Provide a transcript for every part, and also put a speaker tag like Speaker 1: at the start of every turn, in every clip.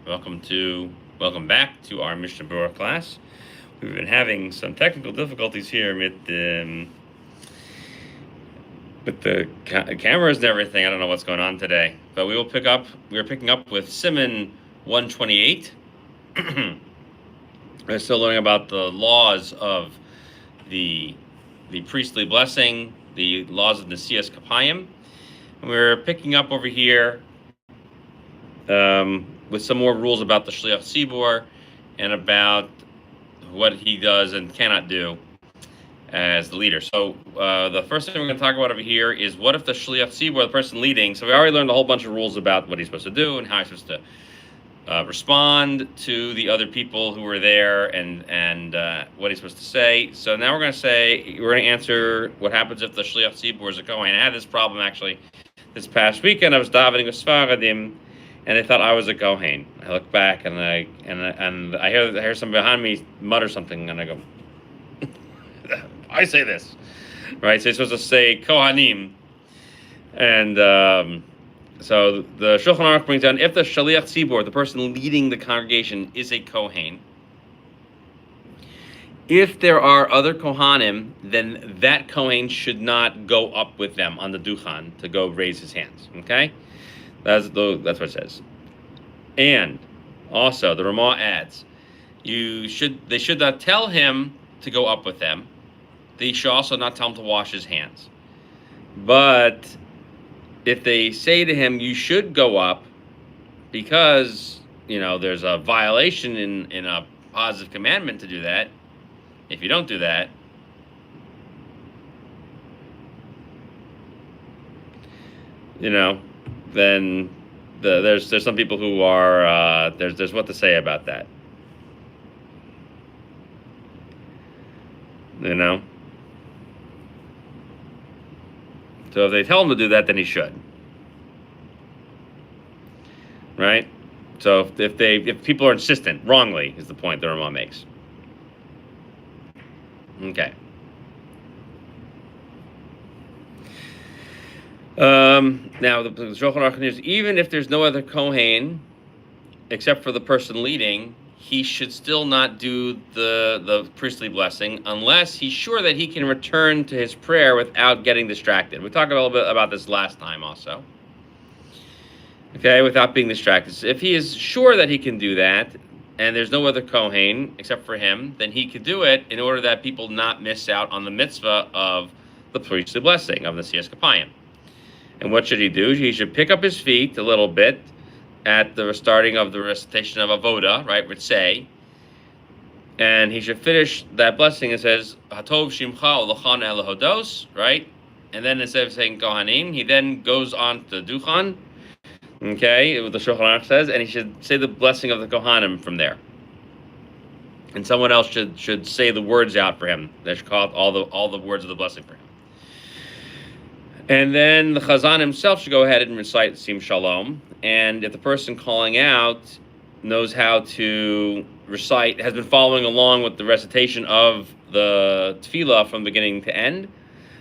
Speaker 1: Welcome back to our Mishnah Berurah class. We've been having some technical difficulties here with the cameras and everything. I don't know what's going on today, but we will pick up. We are picking up with Siman 128. We're still learning about the laws of the priestly blessing, the laws of Nesias Kapayim. And we're picking up over here with some more rules about the Shliach Tzibor and about what he does and cannot do as the leader. So the first thing we're going to talk about over here is what if the Shliach Tzibor, the person leading, so we already learned a whole bunch of rules about what he's supposed to do and how he's supposed to respond to the other people who were there and what he's supposed to say. So now we're going to answer what happens if the Shliach Tzibor is a Kohen. I had this problem actually this past weekend. I was davening with Sfaradim, and they thought I was a Kohen. I look back and I hear somebody behind me mutter something, and I go, I say this, right? So you're supposed to say Kohanim, and so the Shulchan Aruch brings down if the Shaliach Tzibor, the person leading the congregation, is a Kohen. If there are other Kohanim, then that Kohen should not go up with them on the Duchan to go raise his hands. Okay. That's what it says. And also, the Ramah adds, they should not tell him to go up with them. They should also not tell him to wash his hands. But if they say to him, you should go up because, there's a violation in a positive commandment to do that, if you don't do that, then there's some people who are there's what to say about that. So if they tell him to do that, then he should. Right? So if people are insistent, wrongly is the point the Ramah makes. Okay. Now the Shulchan Aruch is even if there's no other Kohen except for the person leading, he should still not do the priestly blessing unless he's sure that he can return to his prayer without getting distracted. We talked a little bit about this last time also. Okay, without being distracted. So if he is sure that he can do that, and there's no other Kohen except for him, then he could do it in order that people not miss out on the mitzvah of the priestly blessing of the Nesias Kapayim. And what should he do? He should pick up his feet a little bit at the starting of the recitation of Avoda, right, would say, and he should finish that blessing. It says, Hatov Shimcha Olachan Elohodos, right? And then instead of saying Kohanim, he then goes on to Duchan, okay, what the Shulchan Aruch says, and he should say the blessing of the Kohanim from there. And someone else should say the words out for him. They should call out all the words of the blessing for him. And then the Chazan himself should go ahead and recite Sim Shalom. And if the person calling out knows how to recite, has been following along with the recitation of the tefillah from beginning to end,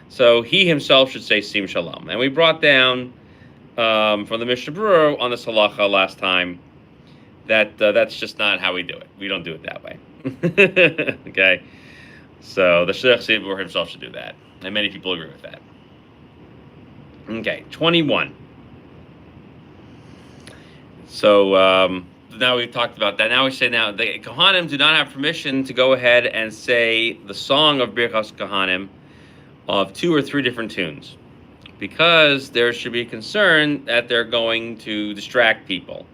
Speaker 1: so he himself should say Sim Shalom. And we brought down from the Mishnah Berurah on this halacha last time that that's just not how we do it. We don't do it that way. Okay? So the Shliach Tzibor himself should do that. And many people agree with that. Okay, 21. So now we've talked about that. Now we say the Kohanim do not have permission to go ahead and say the song of Birchas Kohanim of 2 or 3 different tunes, because there should be concern that they're going to distract people.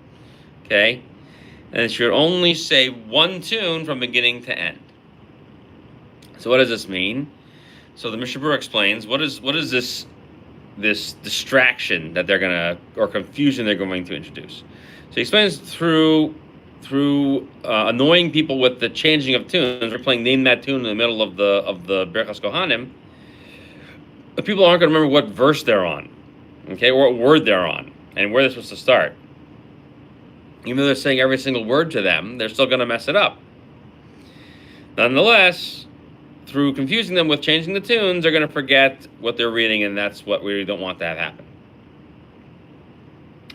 Speaker 1: Okay, and it should only say one tune from beginning to end. So what does this mean? So the Mishnah Berurah explains what is this distraction that they're gonna, or confusion they're going to introduce. So he explains through annoying people with the changing of tunes. We're playing Name That Tune in the middle of the Birchas Kohanim. The people aren't going to remember what verse they're on, okay, or what word they're on, and where they're supposed to start. Even though they're saying every single word to them, they're still going to mess it up. Nonetheless, through confusing them with changing the tunes, they're going to forget what they're reading, and that's what we don't want to have happen.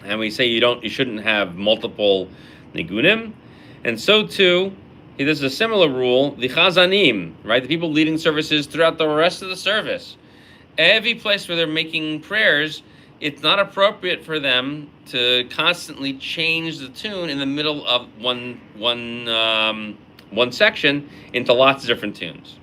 Speaker 1: And we say you shouldn't have multiple nigunim, and so too, this is a similar rule. The chazanim, right, the people leading services throughout the rest of the service, every place where they're making prayers, it's not appropriate for them to constantly change the tune in the middle of one section into lots of different tunes.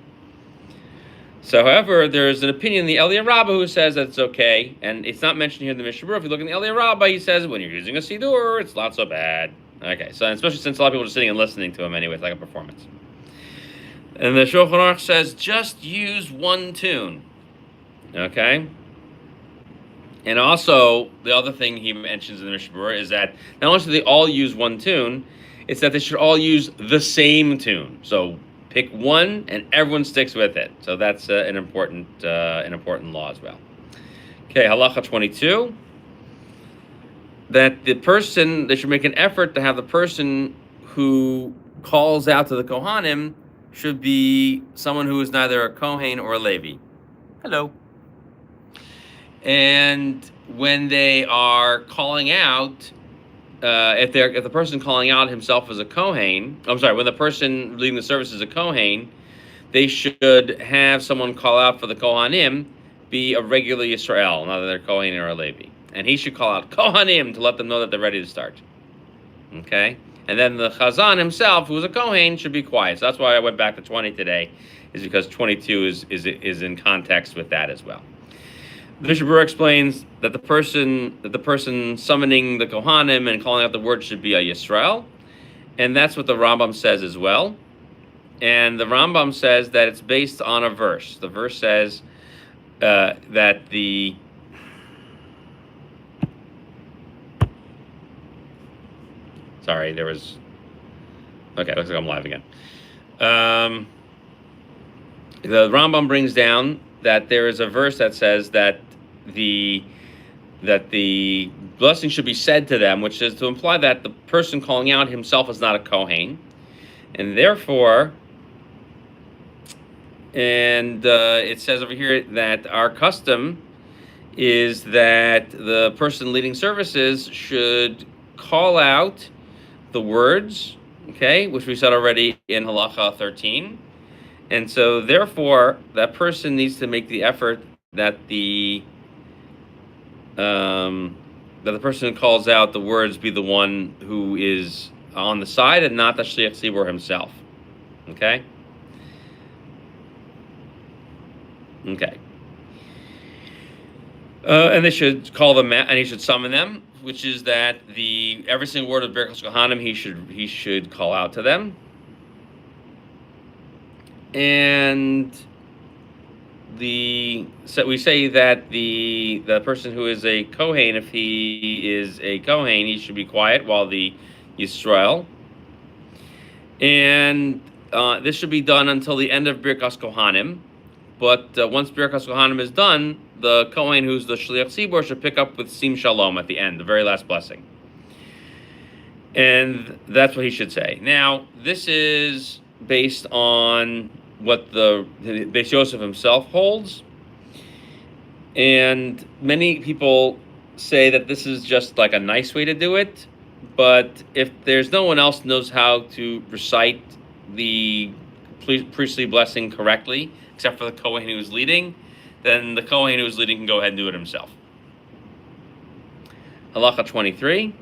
Speaker 1: So, however, there's an opinion in the Eliyah Rabbah who says that it's okay, and it's not mentioned here in the Mishnah. If you look in the Eliyah Rabbah, he says when you're using a siddur, it's not so bad. Okay, so especially since a lot of people are sitting and listening to him anyway, it's like a performance. And the Shulchan Aruch says just use one tune. Okay? And also, the other thing he mentions in the Mishnah is that not only should they all use one tune, it's that they should all use the same tune. So pick one, and everyone sticks with it. So that's an important law as well. Okay, halacha 22. That they should make an effort to have the person who calls out to the Kohanim should be someone who is neither a Kohen or a Levi. Hello. And when they are calling out, if the person calling out himself is a Kohen, when the person leading the service is a Kohen, they should have someone call out for the Kohanim be a regular Yisrael, not that they're Kohen or a Levi. And he should call out Kohanim to let them know that they're ready to start. Okay? And then the Chazan himself, who's a Kohen, should be quiet. So that's why I went back to 20 today, is because 22 is in context with that as well. The Mishnah Berurah explains that the person summoning the Kohanim and calling out the word should be a Yisrael. And that's what the Rambam says as well. And the Rambam says that it's based on a verse. The verse says that the... Sorry, there was... Okay, looks like I'm live again. The Rambam brings down that there is a verse that says that the blessing should be said to them, which is to imply that the person calling out himself is not a Kohen. And therefore, it says over here that our custom is that the person leading services should call out the words, okay, which we said already in Halacha 13. And so, therefore, that person needs to make the effort that the person who calls out the words be the one who is on the side and not the Shliach Tzibur himself. Okay? Okay. And they should call them, and he should summon them, which is that every single word of Berurah Kohanim he should call out to them. And so we say that the person who is a Kohen, if he is a Kohen, he should be quiet while the Yisrael. And this should be done until the end of Berurah Kohanim. But once Berurah Kohanim is done, the Kohen who's the Shliach Tzibur should pick up with Sim Shalom at the end, the very last blessing. And that's what he should say. Now, this is based on what the Beis Yosef himself holds. And many people say that this is just like a nice way to do it. But if there's no one else who knows how to recite the priestly blessing correctly, except for the Kohen who's leading, then the Kohen who's leading can go ahead and do it himself. Halacha 23.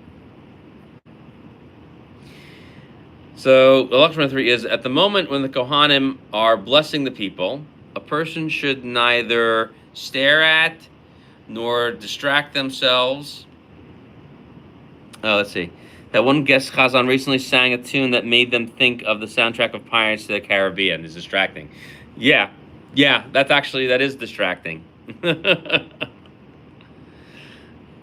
Speaker 1: So, Halacha 23 is, at the moment when the Kohanim are blessing the people, a person should neither stare at nor distract themselves. Let's see. That one guest Chazan recently sang a tune that made them think of the soundtrack of Pirates of the Caribbean. It's distracting. Yeah, that is distracting.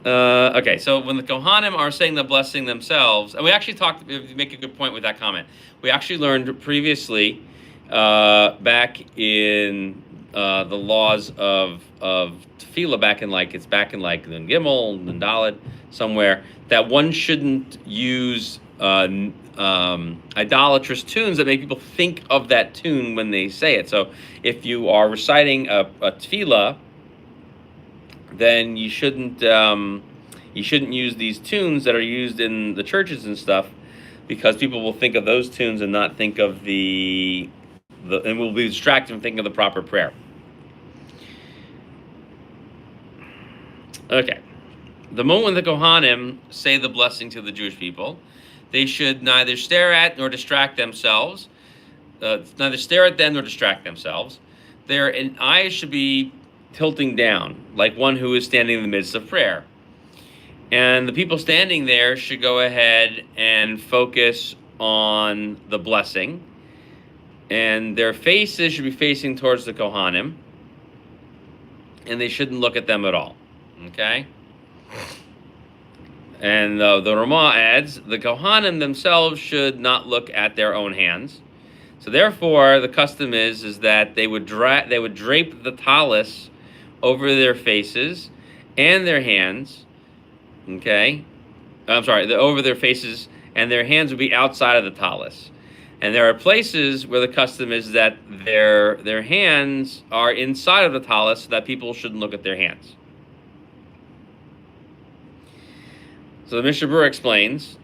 Speaker 1: Okay, so when the Kohanim are saying the blessing themselves, and we actually you make a good point with that comment. We actually learned previously, back in the laws of Tefillah, back in Nun Gimel, Nun Daled, somewhere, that one shouldn't use idolatrous tunes that make people think of that tune when they say it. So if you are reciting a tefillah, then you shouldn't use these tunes that are used in the churches and stuff because people will think of those tunes and not think of and will be distracted from thinking of the proper prayer. Okay. The moment when the Kohanim say the blessing to the Jewish people, they should neither stare at nor distract themselves. Neither stare at them nor distract themselves. Their eyes should be tilting down, like one who is standing in the midst of prayer. And the people standing there should go ahead and focus on the blessing. And their faces should be facing towards the Kohanim. And they shouldn't look at them at all. Okay? And the Ramah adds, the Kohanim themselves should not look at their own hands. So therefore, the custom is that they would drape the tallis over their faces and their hands. Okay? I'm sorry, over their faces, and their hands would be outside of the tallis. And there are places where the custom is that their hands are inside of the tallis, so that people shouldn't look at their hands. So the Mishnah Berurah explains,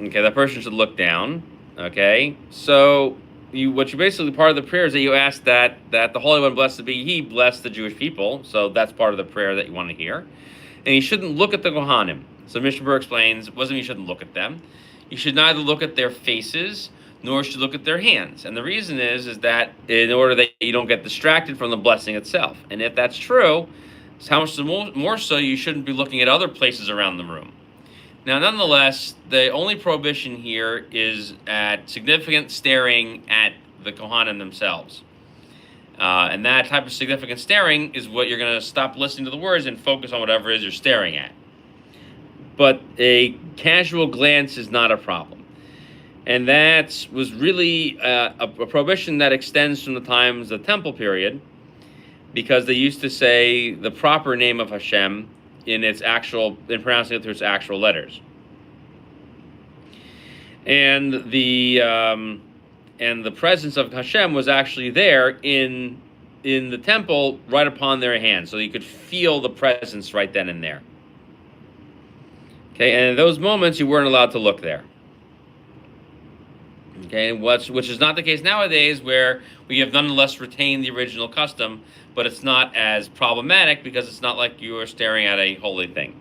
Speaker 1: okay, that person should look down, okay? So what you basically, part of the prayer is that you ask that the Holy One, blessed be He, bless the Jewish people. So that's part of the prayer that you want to hear. And you shouldn't look at the Kohanim. So Mishnah Berurah explains, it wasn't you shouldn't look at them. You should neither look at their faces, nor should you look at their hands. And the reason is that in order that you don't get distracted from the blessing itself. And if that's true, how much more so you shouldn't be looking at other places around the room. Now, nonetheless, the only prohibition here is at significant staring at the Kohanim themselves. And that type of significant staring is what you're going to stop listening to the words and focus on whatever it is you're staring at. But a casual glance is not a problem. And that was really a prohibition that extends from the times of the temple period, because they used to say the proper name of Hashem in pronouncing it through its actual letters. And the presence of Hashem was actually there in the temple right upon their hands, so you could feel the presence right then and there. Okay, and in those moments you weren't allowed to look there. Okay, which is not the case nowadays, where we have nonetheless retained the original custom, but it's not as problematic because it's not like you are staring at a holy thing.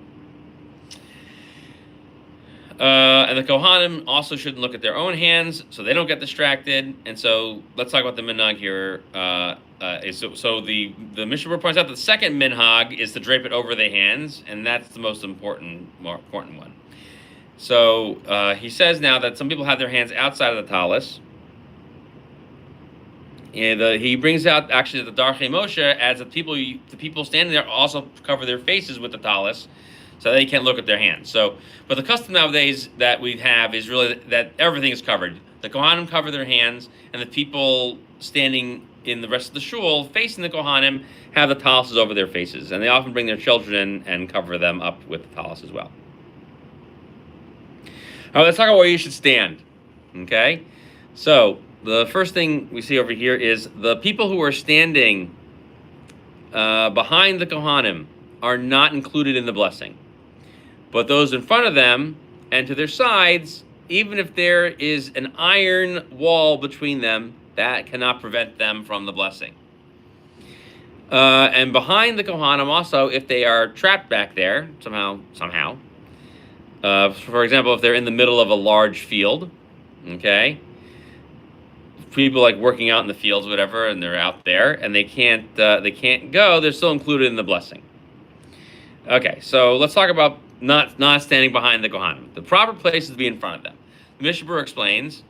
Speaker 1: And the Kohanim also shouldn't look at their own hands, so they don't get distracted. And so let's talk about the minhag here. So the Mishnah Berurah points out that the second minhag is to drape it over the hands, and that's the more important one. So he says now that some people have their hands outside of the tallis. And he brings out actually the Darchei Moshe adds that the people standing there also cover their faces with the tallis, so they can't look at their hands. But the custom nowadays that we have is really that everything is covered. The Kohanim cover their hands, and the people standing in the rest of the shul facing the Kohanim have the tallis over their faces, and they often bring their children in and cover them up with the tallis as well. All right, let's talk about where you should stand. Okay, so the first thing we see over here is the people who are standing behind the Kohanim are not included in the blessing. But those in front of them and to their sides, even if there is an iron wall between them, that cannot prevent them from the blessing. And behind the Kohanim also, if they are trapped back there somehow, for example, if they're in the middle of a large field, okay, people like working out in the fields, whatever, and they're out there and they can't go, they're still included in the blessing. Okay, so let's talk about not standing behind the Kohanim. The proper place is to be in front of them. The Mishnah Berurah explains,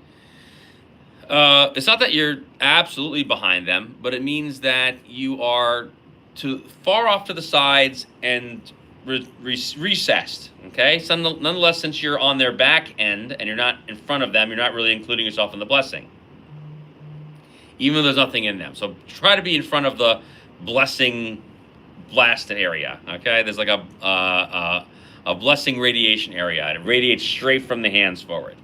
Speaker 1: it's not that you're absolutely behind them, but it means that you are far off to the sides and recessed. Okay, so nonetheless, since you're on their back end and you're not in front of them, you're not really including yourself in the blessing, even though there's nothing in them. So try to be in front of the blessing blasted area. Okay, there's like a blessing radiation area. It radiates straight from the hands forward.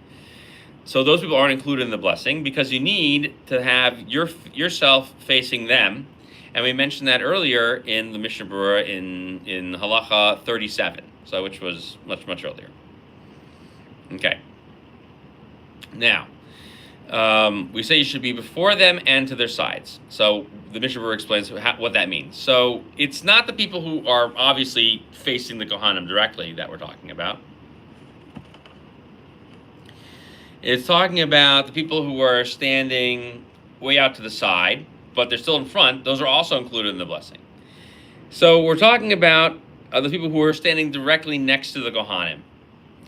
Speaker 1: So those people aren't included in the blessing because you need to have yourself facing them. And we mentioned that earlier in the Mishnah Berurah in Halacha 37, so which was much earlier. Okay. Now, we say you should be before them and to their sides. So the Mishnah explains what that means. So it's not the people who are obviously facing the Kohanim directly that we're talking about. It's talking about the people who are standing way out to the side, but they're still in front. Those are also included in the blessing. So we're talking about the people who are standing directly next to the Kohanim.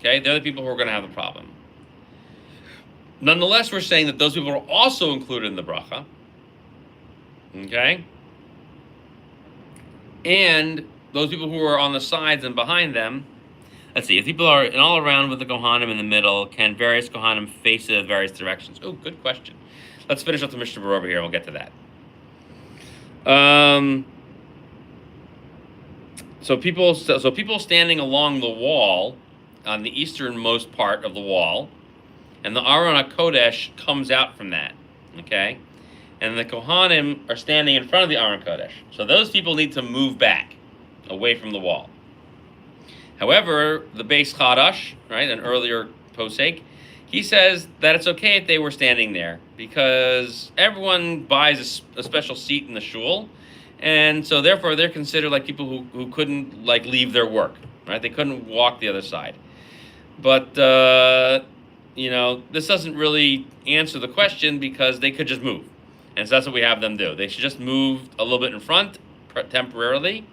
Speaker 1: Okay, they're the people who are going to have the problem. Nonetheless, we're saying that those people are also included in the bracha. Okay? And those people who are on the sides and behind them, let's see, if people are all around with the Kohanim in the middle, can various Kohanim face the various directions? Oh, good question. Let's finish up the Mishnah Berurah over here, and we'll get to that. So people standing along the wall, on the easternmost part of the wall, and the Aron HaKodesh comes out from that, okay? And the Kohanim are standing in front of the Aron HaKodesh. So those people need to move back, away from the wall. However, the Beis Chadash, right, an earlier posek, he says that it's okay if they were standing there because everyone buys a special seat in the shul, and so therefore they're considered like people who couldn't like leave their work, right? They couldn't walk the other side. But this doesn't really answer the question because they could just move. And so that's what we have them do. They should just move a little bit in front temporarily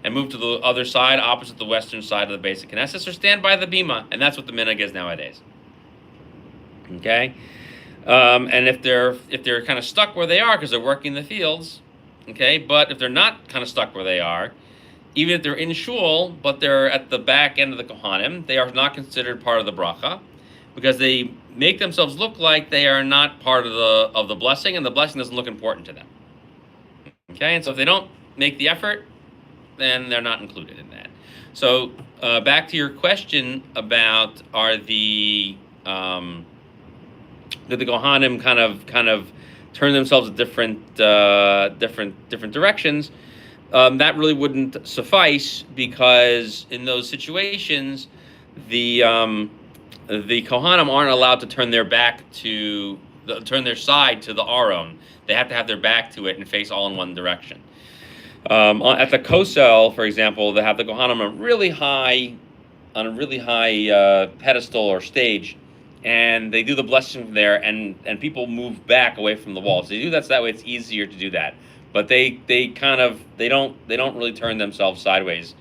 Speaker 1: and move to the other side, opposite the western side of the basic Knesset, or stand by the bima. And that's what the minhag is nowadays. Okay? And if they're kind of stuck where they are because they're working the fields, okay, but if they're not kind of stuck where they are, even if they're in shul, but they're at the back end of the Kohanim, they are not considered part of the bracha because they make themselves look like they are not part of the blessing, and the blessing doesn't look important to them. Okay, and so if they don't make the effort, then they're not included in that. So back to your question about did the Kohanim kind of turn themselves in different directions? That really wouldn't suffice because in those situations, the Kohanim aren't allowed to turn their side to the Aron. They have to have their back to it and face all in one direction. At the Kosel, for example, they have the Kohanim on a really high pedestal or stage, and they do the blessing from there, and people move back away from the wall. So they do that so that way it's easier to do that. But they don't really turn themselves sideways,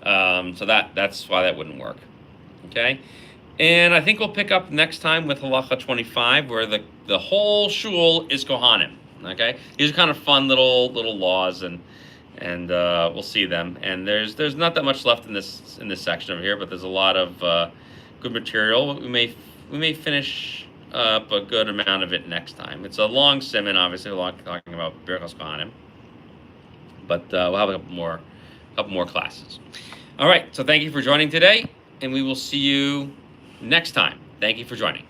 Speaker 1: so that's why that wouldn't work. Okay, and I think we'll pick up next time with Halacha 25, where the whole shul is Kohanim. Okay, these are kind of fun little laws, and we'll see them. And there's not that much left in this section over here, but there's a lot of good material. We may finish up a good amount of it next time. It's a long siman, obviously, talking about Berurah Kohanim, but we'll have a couple more classes. All right, so thank you for joining today, and we will see you next time. Thank you for joining.